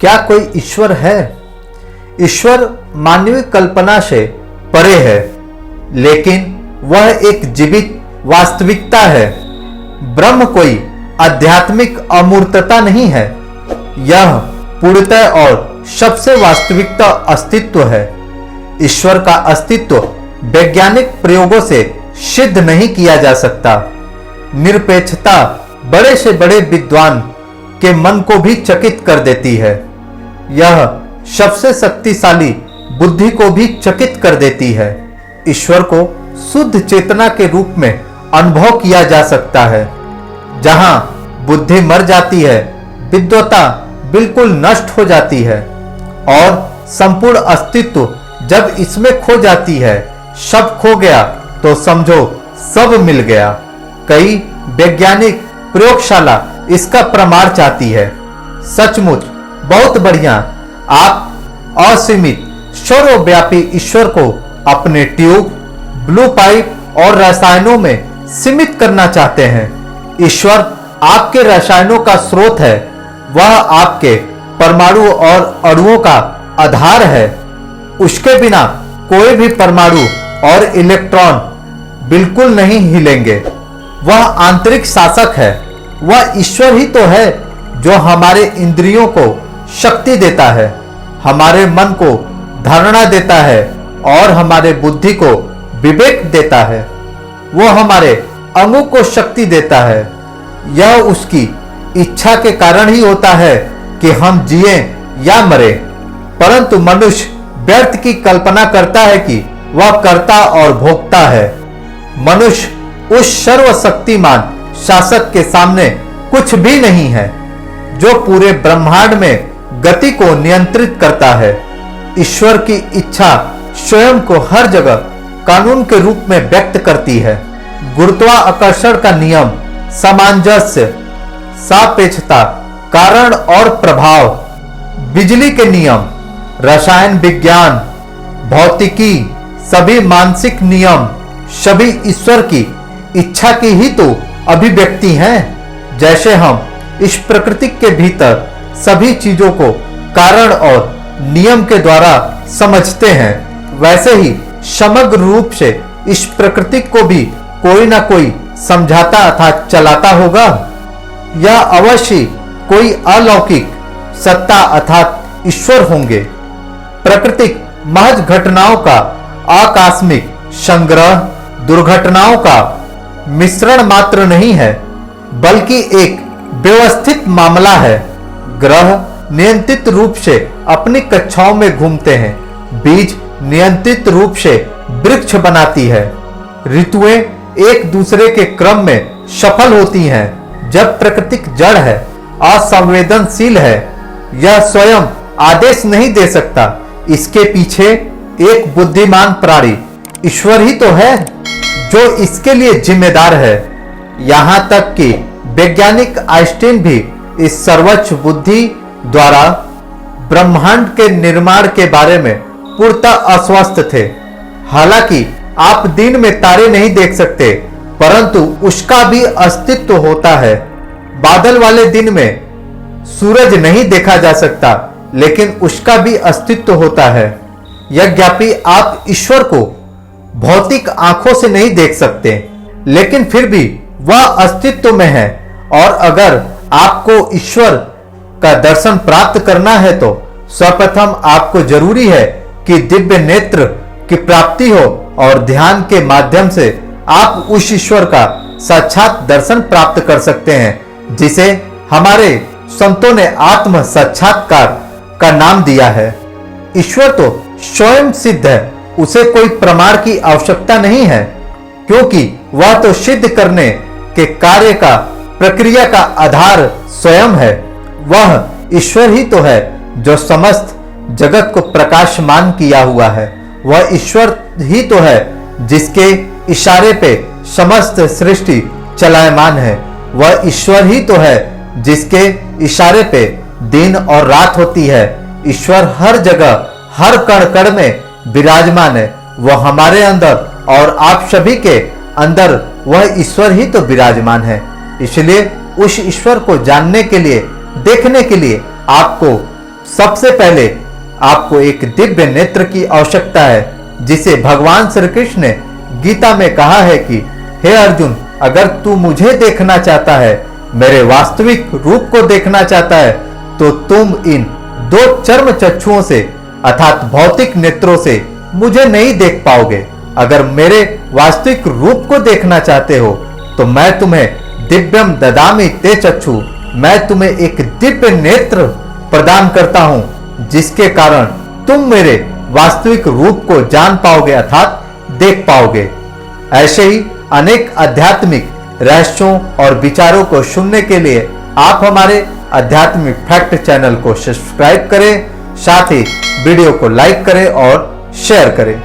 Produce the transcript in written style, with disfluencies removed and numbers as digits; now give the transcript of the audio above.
क्या कोई ईश्वर है? ईश्वर मानवीय कल्पना से परे है, लेकिन वह एक जीवित वास्तविकता है। ब्रह्म कोई आध्यात्मिक अमूर्तता नहीं है, यह पूर्णतः और सबसे वास्तविकता अस्तित्व है। ईश्वर का अस्तित्व वैज्ञानिक प्रयोगों से सिद्ध नहीं किया जा सकता। निरपेक्षता बड़े से बड़े विद्वान के मन को भी चकित कर देती है। यह सबसे शक्तिशाली बुद्धि को भी चकित कर देती है। ईश्वर को शुद्ध चेतना के रूप में अनुभव किया जा सकता है। जहां बुद्धि मर जाती है, विद्वता बिल्कुल नष्ट हो जाती है और संपूर्ण अस्तित्व जब इसमें खो जाती है, सब खो गया तो समझो सब मिल गया। कई वैज्ञानिक प्रयोगशाला इसका प्रमाण चाहती है। सचमुच बहुत बढ़िया। आप असीमित सर्वव्यापी ईश्वर को अपने ट्यूब, ब्लू पाइप और रसायनों में सीमित करना चाहते हैं। ईश्वर आपके रसायनों का स्रोत है, वह आपके परमाणु और अणुओं का आधार है। उसके बिना कोई भी परमाणु और इलेक्ट्रॉन बिल्कुल नहीं हिलेंगे। वह आंतरिक शासक है। वह ईश्वर ही तो है जो हमारे इंद्रियों को शक्ति देता है, हमारे मन को धारणा देता है और हमारे बुद्धि को विवेक देता है। वो हमारे अंगों को शक्ति देता है। यह उसकी इच्छा के कारण ही होता है कि हम जिए या मरे। परंतु मनुष्य व्यर्थ की कल्पना करता है कि वह कर्ता और भोक्ता है। मनुष्य उस सर्वशक्तिमान शासक के सामने कुछ भी नहीं है, जो पूरे ब्रह्मांड में गति को नियंत्रित करता है। ईश्वर की इच्छा स्वयं को हर जगह कानून के रूप में व्यक्त करती है। गुरुत्वाकर्षण का नियम, सामंजस्य, सापेक्षता, कारण और प्रभाव, बिजली के नियम, रसायन विज्ञान, भौतिकी, सभी मानसिक नियम, सभी ईश्वर की इच्छा की ही तो अभिव्यक्ति हैं। जैसे हम इस प्रकृति के भीतर सभी चीजों को कारण और नियम के द्वारा समझते हैं, वैसे ही समग्र रूप से इस प्रकृति को भी कोई ना कोई समझाता अर्थात चलाता होगा। यह अवश्य कोई अलौकिक सत्ता अर्थात ईश्वर होंगे। प्रकृतिक महज घटनाओं का आकस्मिक संग्रह दुर्घटनाओं का मिश्रण मात्र नहीं है, बल्कि एक व्यवस्थित मामला है। ग्रह नियंत्रित रूप से अपनी कक्षाओं में घूमते हैं, बीज नियंत्रित रूप से वृक्ष बनाती है, ऋतुएं एक दूसरे के क्रम में सफल होती हैं। जब प्रकृतिक जड़ है, असंवेदनशील है, यह स्वयं आदेश नहीं दे सकता। इसके पीछे एक बुद्धिमान प्राणी ईश्वर ही तो है जो इसके लिए जिम्मेदार है। यहां तक कि वैज्ञानिक आइंस्टीन भी इस सर्वोच्च बुद्धि द्वारा ब्रह्मांड के निर्माण के बारे में पूर्णतः आश्वस्त थे। हालांकि आप दिन में तारे नहीं देख सकते, परंतु उसका भी अस्तित्व होता है। बादल वाले दिन में सूरज नहीं देखा जा सकता, लेकिन उसका भी अस्तित्व होता है। यद्यपि आप ईश्वर को भौतिक आंखों से नहीं देख सकते, लेकिन फिर भी वह अस्तित्व में है। और अगर आपको ईश्वर का दर्शन प्राप्त करना है तो सर्वप्रथम आपको जरूरी है कि दिव्य नेत्र की प्राप्ति हो और ध्यान के माध्यम से आप उस ईश्वर का साक्षात दर्शन प्राप्त कर सकते हैं, जिसे हमारे संतों ने आत्म साक्षात्कार का नाम दिया है। ईश्वर तो स्वयं सिद्ध है, उसे कोई प्रमाण की आवश्यकता नहीं है, क्योंकि वह तो सिद्ध करने के कार्य का प्रक्रिया का आधार स्वयं है। वह ईश्वर ही तो है जो समस्त जगत को प्रकाशमान किया हुआ है। वह ईश्वर ही तो है जिसके इशारे पे समस्त सृष्टि चलायमान है। वह ईश्वर ही तो है जिसके इशारे पे दिन और रात होती है। ईश्वर हर जगह हर कण कण में विराजमान है। वह हमारे अंदर और आप सभी के अंदर वह ईश्वर ही तो विराजमान है। इसलिए उस ईश्वर को जानने के लिए, देखने के लिए आपको सबसे पहले आपको एक दिव्य नेत्र की आवश्यकता है, जिसे भगवान श्री कृष्ण ने गीता में कहा है कि हे अर्जुन, अगर तू मुझे देखना चाहता है, मेरे वास्तविक रूप को देखना चाहता है, तो तुम इन दो चर्म चक्षुओं से अर्थात भौतिक नेत्रों से मुझे नहीं देख पाओगे। अगर मेरे वास्तविक रूप को देखना चाहते हो तो मैं तुम्हें दिव्यम ददामि ते चक्षु, मैं तुम्हें एक दिव्य नेत्र प्रदान करता हूं, जिसके कारण तुम मेरे वास्तविक रूप को जान पाओगे अर्थात देख पाओगे। ऐसे ही अनेक आध्यात्मिक रहस्यों और विचारों को सुनने के लिए आप हमारे आध्यात्मिक फैक्ट चैनल को सब्सक्राइब करें, साथ ही वीडियो को लाइक करें और शेयर करें।